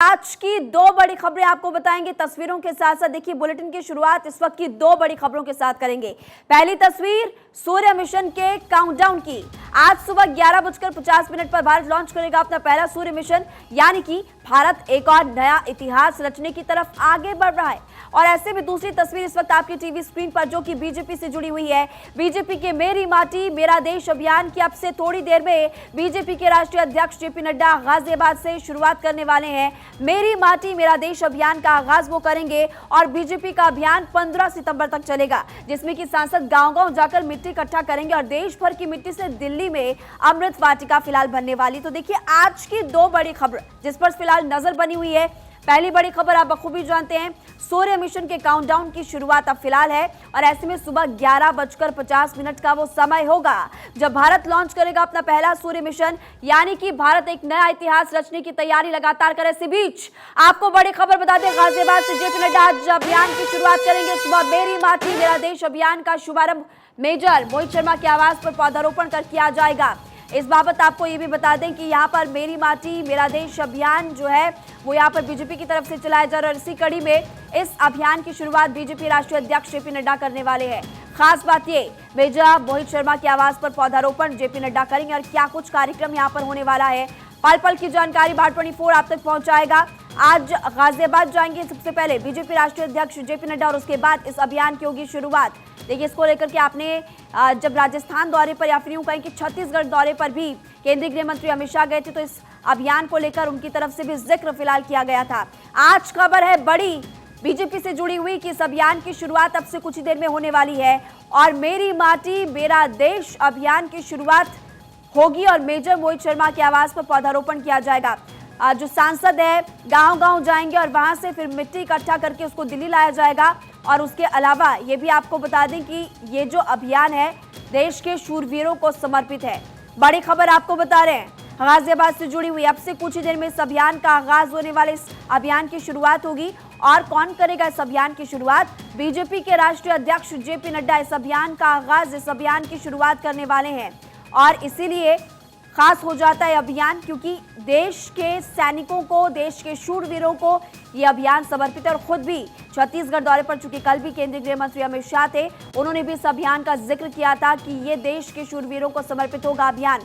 आज की दो बड़ी खबरें आपको बताएंगे तस्वीरों के साथ साथ। देखिए, बुलेटिन की शुरुआत इस वक्त की दो बड़ी खबरों के साथ करेंगे। पहली तस्वीर सूर्य मिशन के काउंटडाउन की। आज सुबह 11:50 पर भारत लॉन्च करेगा अपना पहला सूर्य मिशन, यानी कि भारत एक और नया इतिहास रचने की तरफ आगे बढ़ रहा है। और ऐसे में दूसरी तस्वीर इस वक्त आपकी टीवी स्क्रीन पर, जो कि बीजेपी से जुड़ी हुई है। बीजेपी के मेरी माटी मेरा देश अभियान की अब से थोड़ी देर में बीजेपी के राष्ट्रीय अध्यक्ष जेपी नड्डा गाजियाबाद से शुरुआत करने वाले हैं। मेरी माटी मेरा देश अभियान का आगाज वो करेंगे और बीजेपी का अभियान 15 सितंबर तक चलेगा, जिसमें कि सांसद गांव-गांव जाकर मिट्टी इकट्ठा करेंगे और देश भर की मिट्टी से दिल्ली में अमृत वाटिका फिलहाल बनने वाली। तो देखिए, आज की दो बड़ी खबर जिस पर फिलहाल नजर बनी हुई है। पहली बड़ी खबर आप बखूबी जानते हैं, सूर्य मिशन के काउंटडाउन की शुरुआत अब फिलहाल है और ऐसे में सुबह 11:50 का वो समय होगा जब भारत लॉन्च करेगा अपना पहला सूर्य मिशन, यानी कि भारत एक नया इतिहास रचने की तैयारी लगातार करे। इसी बीच आपको बड़ी खबर बता दें, गाजियाबाद से जेपी नड्डा आज अभियान की शुरुआत करेंगे। सुबह मेरी माटी मेरा देश अभियान का शुभारंभ मेजर मोहित शर्मा के आवास पर पौधारोपण कर किया जाएगा। इस बाबत आपको ये भी बता दें कि यहाँ पर मेरी माटी मेरा देश अभियान जो है वो यहाँ पर बीजेपी की तरफ से चलाया जा रहा है और इसी कड़ी में इस अभियान की शुरुआत बीजेपी राष्ट्रीय अध्यक्ष जेपी नड्डा करने वाले हैं। खास बात ये, मेजर मोहित शर्मा के आवास पर पौधारोपण जेपी नड्डा करेंगे और क्या कुछ कार्यक्रम यहाँ पर होने वाला है, पल पल की जानकारी भारत24 आप तक पहुंचाएगा। आज गाजियाबाद जाएंगे सबसे पहले बीजेपी राष्ट्रीय अध्यक्ष जेपी नड्डा और उसके बाद इस अभियान की होगी शुरुआत। देखिए, इसको लेकर के आपने जब राजस्थान दौरे पर या फिर यूं कहें कि छत्तीसगढ़ दौरे पर भी केंद्रीय गृह मंत्री अमित शाह गए थे, तो इस अभियान को लेकर उनकी तरफ से भी जिक्र फिलहाल किया गया था। आज खबर है बड़ी बीजेपी से जुड़ी हुई कि इस अभियान की शुरुआत अब से कुछ ही देर में होने वाली है और मेरी माटी मेरा देश अभियान की शुरुआत होगी और मेजर मोहित शर्मा के आवास पर पौधारोपण किया जाएगा। जो सांसद है गांव-गांव जाएंगे और वहां से फिर मिट्टी इकट्ठा करके उसको दिल्ली लाया जाएगा। और उसके अलावा ये भी आपको बता दें कि ये जो अभियान है देश के शूरवीरों को समर्पित है। बड़ी खबर आपको बता रहे हैं, गाजियाबाद से जुड़ी हुई। अब से कुछ ही देर में इस अभियान का आगाज होने वाले इस अभियान की शुरुआत होगी और कौन करेगा इस अभियान की शुरुआत? बीजेपी के राष्ट्रीय अध्यक्ष जेपी नड्डा इस अभियान का आगाज, इस अभियान की शुरुआत करने वाले हैं। और इसीलिए खास हो जाता है अभियान, क्योंकि देश के सैनिकों को, देश के शूरवीरों को ये अभियान समर्पित है। और खुद भी छत्तीसगढ़ दौरे पर, चूंकि कल भी केंद्रीय गृह मंत्री अमित शाह थे, उन्होंने भी इस अभियान का जिक्र किया था कि ये देश के शूरवीरों को समर्पित होगा अभियान।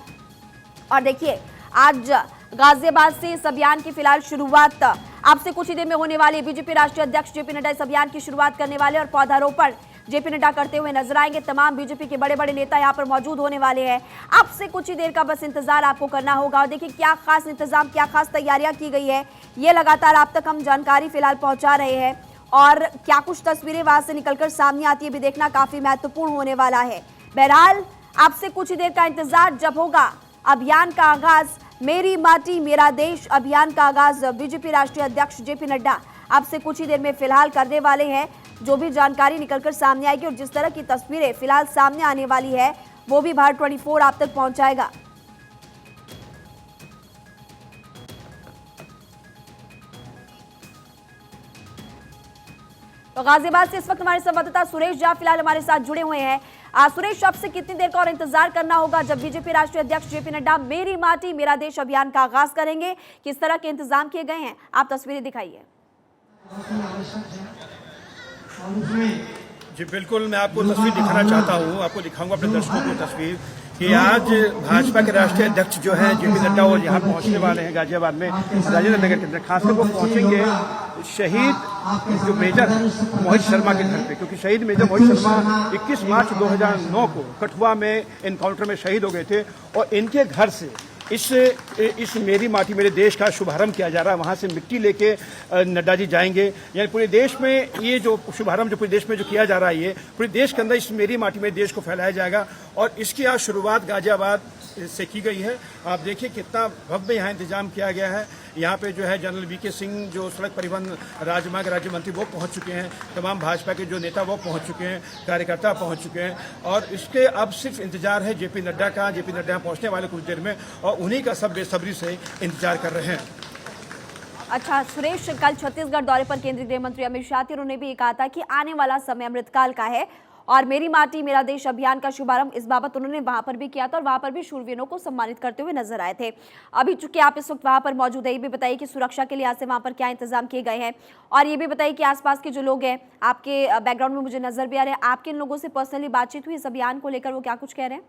और देखिए, आज गाजियाबाद से इस अभियान की फिलहाल शुरुआत अब से कुछ ही देर में होने वाली है। बीजेपी राष्ट्रीय अध्यक्ष जेपी नड्डा इस अभियान की शुरुआत करने वाले और पौधारोपण जेपी नड्डा करते हुए नजर आएंगे। तमाम बीजेपी के बड़े बड़े नेता यहां पर मौजूद होने वाले हैं। अब से कुछ ही देर का बस इंतजार आपको करना होगा। और देखिए, क्या खास इंतजाम, क्या खास तैयारियां की गई है, ये लगातार आप तक हम जानकारी फिलहाल पहुंचा रहे हैं। और क्या कुछ तस्वीरें वहां से निकलकर सामने आती है भी देखना काफी महत्वपूर्ण होने वाला है। बहरहाल, अब से कुछ ही देर का इंतजार, जब होगा अभियान का आगाज, मेरी माटी मेरा देश अभियान का आगाज बीजेपी राष्ट्रीय अध्यक्ष जेपी नड्डा अब से कुछ ही देर में फिलहाल करने वाले हैं। जो भी जानकारी निकलकर सामने आएगी और जिस तरह की तस्वीरें फिलहाल सामने आने वाली है वो भी भारत24 आप तक पहुंचाएगा। तो गाजियाबाद से इस वक्त हमारे संवाददाता सुरेश झा फिलहाल हमारे साथ जुड़े हुए हैं। सुरेश, अब से कितनी देर का और इंतजार करना होगा जब बीजेपी राष्ट्रीय अध्यक्ष जेपी नड्डा मेरी माटी मेरा देश अभियान का आगाज करेंगे? किस तरह के इंतजाम किए गए हैं, आप तस्वीरें दिखाइए। जी बिल्कुल, मैं आपको तस्वीर दिखाना चाहता हूँ, आपको दिखाऊंगा अपने दर्शकों को तस्वीर कि आज भाजपा के राष्ट्रीय अध्यक्ष जो हैं जेपी नड्डा वो यहाँ पहुँचने वाले हैं गाजियाबाद में, राजेंद्र नगर के अंदर। खासकर वो पहुँचेंगे शहीद जो मेजर मोहित शर्मा के घर पे, क्योंकि शहीद मेजर मोहित शर्मा 21 मार्च 2009 को कठुआ में एनकाउंटर में शहीद हो गए थे और इनके घर से इस मेरी माटी मेरे देश का शुभारंभ किया जा रहा है। वहाँ से मिट्टी लेके नड्डा जी जाएंगे, यानी पूरे देश में ये जो शुभारंभ जो पूरे देश में जो किया जा रहा है, ये पूरे देश के अंदर इस मेरी माटी मेरे देश को फैलाया जाएगा। और इसकी आज शुरुआत गाजियाबाद से की गई है। आप देखिए कितना भव्य यहाँ इंतजाम किया गया है। यहाँ पे जो है जनरल वीके सिंह जो सड़क परिवहन राजमार्ग राज्य मंत्री वो पहुँच चुके हैं, तमाम भाजपा के जो नेता वो पहुँच चुके हैं, कार्यकर्ता पहुँच चुके हैं और इसके अब सिर्फ इंतजार है जेपी नड्डा का। जेपी नड्डा पहुँचने वाले कुछ देर में और उन्हीं का सब बेसब्री से इंतजार कर रहे हैं। अच्छा सुरेश, कल छत्तीसगढ़ दौरे पर केंद्रीय गृह मंत्री अमित शाह थे, उन्होंने भी कहा था कि आने वाला समय अमृतकाल का है और मेरी माटी मेरा देश अभियान का शुभारंभ इस बाबत उन्होंने वहां पर भी किया था और वहां पर भी शूरवीरों को सम्मानित करते हुए नजर आए थे। अभी चूंकि आप इस वक्त वहां पर मौजूद है, ये भी बताइए कि सुरक्षा के लिहाज से वहां पर क्या इंतजाम किए गए हैं, और ये भी बताइए कि आसपास के जो लोग हैं, आपके बैकग्राउंड में मुझे नजर भी आ रहे हैं, आपके इन लोगों से पर्सनली बातचीत हुई इस अभियान को लेकर, वो क्या कुछ कह रहे हैं?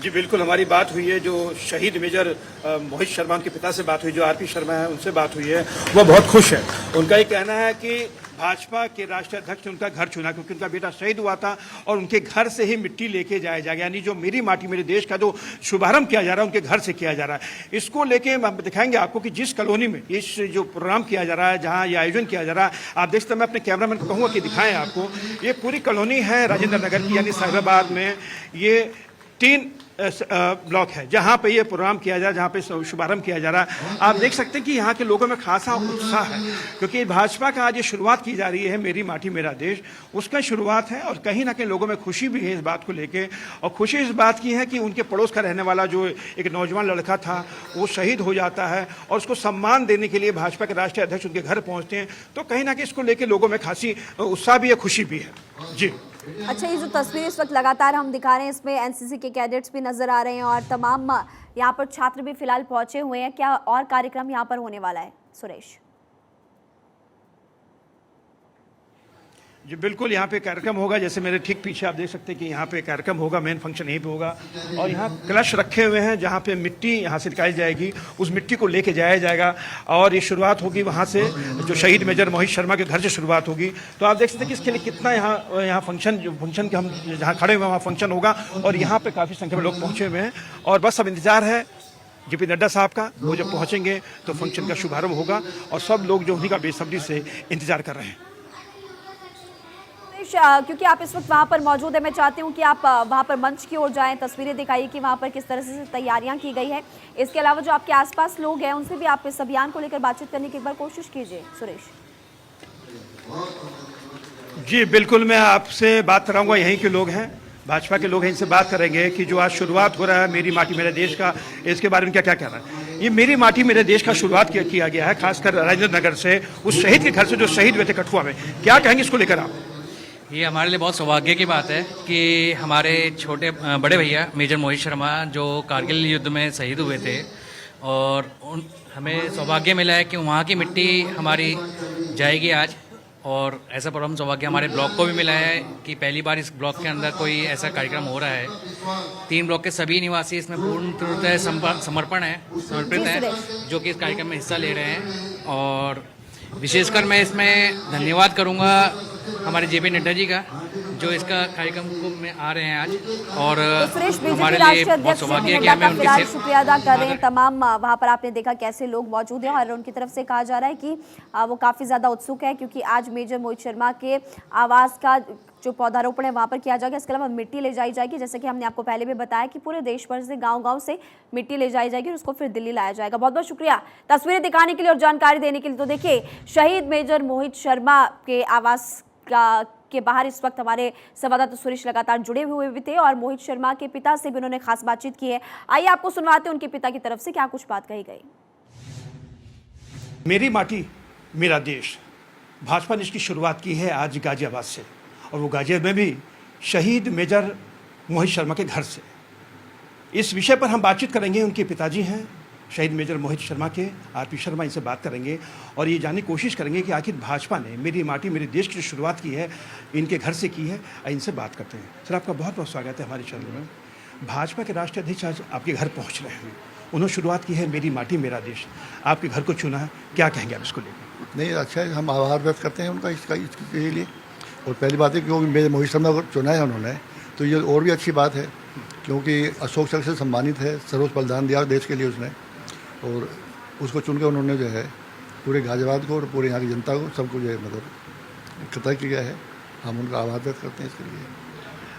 जी बिल्कुल, हमारी बात हुई है। जो शहीद मेजर मोहित शर्मा के पिता से बात हुई, जो आरपी शर्मा है उनसे बात हुई है, वो बहुत खुश है। उनका ये कहना है कि भाजपा के राष्ट्रीय अध्यक्ष ने उनका घर चुना क्योंकि उनका बेटा शहीद हुआ था और उनके घर से ही मिट्टी लेके जाया जाएगा, यानी जो मेरी माटी मेरे देश का जो शुभारंभ किया जा रहा है उनके घर से किया जा रहा है। इसको लेके हम दिखाएंगे आपको कि जिस कॉलोनी में इस जो प्रोग्राम किया जा रहा है, जहां ये आयोजन किया जा रहा है, आप देख सकते हैं। मैं अपने कैमरामैन को कहूँगा कि दिखाएं आपको। ये पूरी कॉलोनी है राजेंद्र नगर की, यानी साहिबाबाद में। ये 3 ब्लॉक है जहां पे ये प्रोग्राम किया जा रहा है, जहां पे शुभारंभ किया जा रहा है। आप देख सकते हैं कि यहाँ के लोगों में खासा उत्साह है क्योंकि भाजपा का आज ये शुरुआत की जा रही है, मेरी माटी मेरा देश, उसका शुरुआत है। और कहीं ना कहीं लोगों में खुशी भी है इस बात को लेके, और खुशी इस बात की है कि उनके पड़ोस का रहने वाला जो एक नौजवान लड़का था वो शहीद हो जाता है और उसको सम्मान देने के लिए भाजपा के राष्ट्रीय अध्यक्ष उनके घर पहुंचते हैं। तो कहीं ना कहीं इसको लेकर लोगों में खासी उत्साह भी है, खुशी भी है। जी अच्छा, ये जो तस्वीर इस वक्त लगातार हम दिखा रहे हैं, इसमें एनसीसी के कैडेट्स भी नजर आ रहे हैं और तमाम यहाँ पर छात्र भी फिलहाल पहुंचे हुए हैं। क्या और कार्यक्रम यहाँ पर होने वाला है सुरेश? जी बिल्कुल, यहाँ पे कार्यक्रम होगा। जैसे मेरे ठीक पीछे आप देख सकते हैं कि यहाँ पे कार्यक्रम होगा, मेन फंक्शन यहीं पे होगा। और यहाँ कलश रखे हुए हैं जहाँ पे मिट्टी यहाँ से निकाली जाएगी, उस मिट्टी को लेके जाया जाएगा और ये शुरुआत होगी वहाँ से, जो शहीद मेजर मोहित शर्मा के घर से शुरुआत होगी। तो आप देख सकते हैं कि इसके लिए कितना यहाँ फंक्शन के हम जहाँ खड़े हुए हैं वहाँ फंक्शन होगा और यहाँ पर काफ़ी संख्या में लोग पहुँचे हुए हैं। और बस अब इंतजार है जेपी नड्डा साहब का, वो जब पहुँचेंगे तो फंक्शन का शुभारंभ होगा और सब लोग जो उन्हीं का बेसब्री से इंतजार कर रहे हैं। क्योंकि आप इस वक्त वहां पर मौजूद है, मैं चाहती हूं कि आप वहां पर मंच की ओर जाएं, तस्वीरें दिखाइए कि वहां पर किस तरह से तैयारियां की गई है। इसके अलावा जो आपके आसपास लोग हैं उनसे भी आप इस अभियान को लेकर बातचीत करने की एक बार कोशिश कीजिए सुरेश। जी बिल्कुल, मैं आपसे बात कराऊंगा। यहीं के लोग हैं, भाजपा के लोग हैं, इनसे बात करेंगे कि जो आज शुरुआत हो रहा है मेरी माटी मेरे देश का, इसके बारे में क्या क्या कहना है। ये मेरी माटी मेरे देश का शुरुआत किया गया है खासकर राजेंद्र नगर से, उस शहीद के घर से जो शहीद हुए थे कठुआ में। क्या कहेंगे इसको लेकर आप? ये हमारे लिए बहुत सौभाग्य की बात है कि हमारे बड़े भैया मेजर मोहित शर्मा जो कारगिल युद्ध में शहीद हुए थे और हमें सौभाग्य मिला है कि वहाँ की मिट्टी हमारी जाएगी आज। और ऐसा परम सौभाग्य हमारे ब्लॉक को भी मिला है कि पहली बार इस ब्लॉक के अंदर कोई ऐसा कार्यक्रम हो रहा है। 3 ब्लॉक के सभी निवासी इसमें पूर्णतः समर्पित हैं जो कि इस कार्यक्रम में हिस्सा ले रहे हैं। और विशेषकर मैं इसमें धन्यवाद करूँगा हमारे जेपी नड्डा जी का, जो इसका कार्यक्रम को में आ रहे हैं आज। और तो हमारे लिए बहुत सौभाग्य है कि हमें उनके शुक्रिया अदा कर रहे हैं तमाम। वहां पर आपने देखा कैसे लोग मौजूद हैं और उनकी तरफ से कहा जा रहा है कि वो काफ़ी ज़्यादा उत्सुक है क्योंकि आज मेजर मोहित शर्मा के आवास का जो पौधारोपण है वहाँ पर किया जाएगा। इसके अलावा मिट्टी ले जाई जाएगी, जैसे कि हमने आपको पहले भी बताया कि पूरे देश भर से गांव-गांव से मिट्टी ले जाई जाएगी और उसको फिर दिल्ली लाया जाएगा। बहुत बहुत शुक्रिया तस्वीरें दिखाने के लिए और जानकारी देने के लिए। तो देखिए, शहीद मेजर मोहित शर्मा के आवास के बाहर इस वक्त हमारे संवाददाता सुरेश लगातार जुड़े हुए भी थे और मोहित शर्मा के पिता से भी उन्होंने खास बातचीत की है। आइए आपको सुनवाते हैं उनके पिता की तरफ से क्या कुछ बात कही गई। मेरी माटी मेरा देश, भाजपा ने इसकी शुरुआत की है आज गाजियाबाद से, और वो गाजियाबाद में भी शहीद मेजर मोहित शर्मा के घर से। इस विषय पर हम बातचीत करेंगे। उनके पिताजी हैं शहीद मेजर मोहित शर्मा के, आरपी शर्मा, इनसे बात करेंगे और ये जानने की कोशिश करेंगे कि आखिर भाजपा ने मेरी माटी मेरे देश की जो शुरुआत की है इनके घर से की है। इनसे बात करते हैं। सर, आपका बहुत बहुत स्वागत है हमारे चैनल में। भाजपा के राष्ट्रीय अध्यक्ष आज आपके घर पहुँच रहे हैं, उन्होंने शुरुआत की है मेरी माटी मेरा देश, आपके घर को चुना है, क्या कहेंगे आप इसको लेकर? नहीं, अच्छा है, हम आभार व्यक्त करते हैं उनका इसके लिए। और पहली बात है क्योंकि मेरे मोहित शर्मा को चुना है उन्होंने, तो ये और भी अच्छी बात है क्योंकि अशोक चक्र से सम्मानित है, सर्वोच्च बलिदान दिया देश के लिए उसने, और उसको चुनकर उन्होंने जो है पूरे गाजियाबाद को और पूरे यहाँ की जनता को सबको जो है मतलब इकट्ठा किया है। हम उनका आभार व्यक्त करते हैं इसके लिए।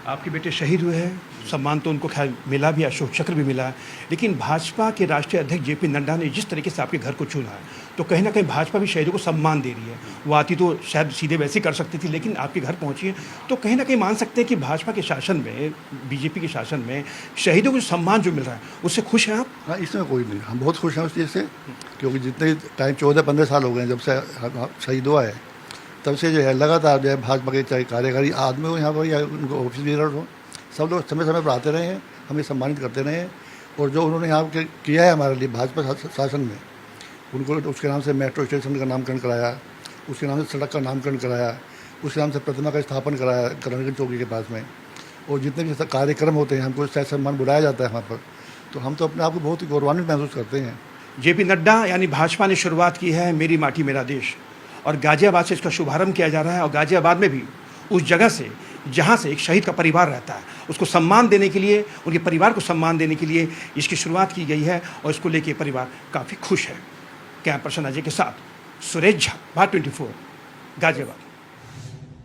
आपके बेटे शहीद हुए हैं, सम्मान तो उनको खैर मिला भी, अशोक चक्र भी मिला है, लेकिन भाजपा के राष्ट्रीय अध्यक्ष जेपी नड्डा ने जिस तरीके से आपके घर को चुना है तो कहीं ना कहीं भाजपा भी शहीदों को सम्मान दे रही है। वो आती तो शायद सीधे वैसे ही कर सकती थी, लेकिन आपके घर पहुंची है तो कहीं ना कहीं मान सकते हैं कि भाजपा के शासन में, बीजेपी के शासन में शहीदों को सम्मान जो मिल रहा है उससे खुश हैं आप? हाँ, इसमें कोई नहीं, हम बहुत खुश हैं उस चीज़ से क्योंकि जितने टाइम 14-15 साल हो गए जब से शहीद हुआ है, तब से जो है लगातार जो है भाजपा के चाहे कार्यकारी आदमी हो यहाँ पर या उनको ऑफिस लीडर हो, सब लोग समय समय पर आते रहे हैं, हमें सम्मानित करते रहे हैं। और जो उन्होंने यहाँ के किया है हमारे लिए भाजपा शासन में, उनको उसके नाम से मेट्रो स्टेशन का नामकरण कराया, उसके नाम से सड़क का नामकरण कराया, उसके नाम से प्रतिमा का स्थापन कराया करणगंज चौकी के पास में। और जितने भी कार्यक्रम होते हैं हमको सह सम्मान बुलाया जाता है वहाँ पर, तो हम तो अपने आप को बहुत ही गौरवान्वित महसूस करते हैं। जेपी नड्डा यानी भाजपा ने शुरुआत की है मेरी माटी मेरा देश, और गाजियाबाद से इसका शुभारंभ किया जा रहा है। और गाजियाबाद में भी उस जगह से जहाँ से एक शहीद का परिवार रहता है उसको सम्मान देने के लिए, उनके परिवार को सम्मान देने के लिए इसकी शुरुआत की गई है और इसको लेके परिवार काफ़ी खुश है। कैमरा पर्सन अजय के साथ सुरेश झा, भारत 24 गाजियाबाद।